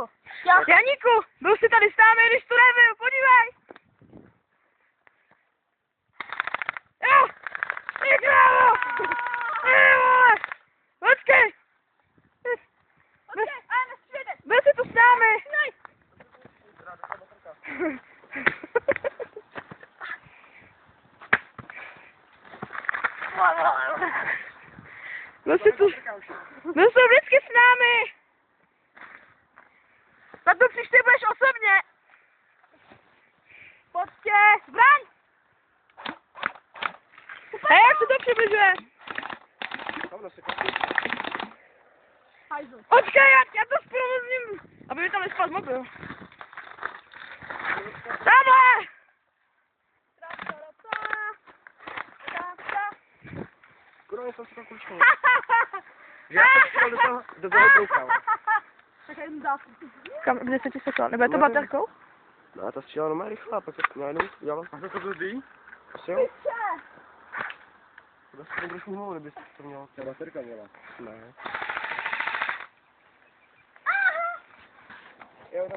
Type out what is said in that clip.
Ticho. Janíku, byl jsi tady s námi, když tu nebyl, podívej. Jo, ty krávo. Počkej. Byl jsi tu s námi. Byl jsi vždycky s námi. Tak to příště budeš osobně. Pojďte, zbraň. Hej, jak se to přibližuje? Počkej, já to zprovozním, aby mi tam nespadl mobil. Tamhle! Kurva, jsem si to klučnul. Já jsem šel do toho koukal. Kam, kde se ti seklo? Nebo je to baterkou? No a ta střílela normálně rychle, a pak se najednou udělala. A to blbý? Asi jo. To se trošku mohlo, kdyby to mělo. Ta baterka měla. Ne. Jo,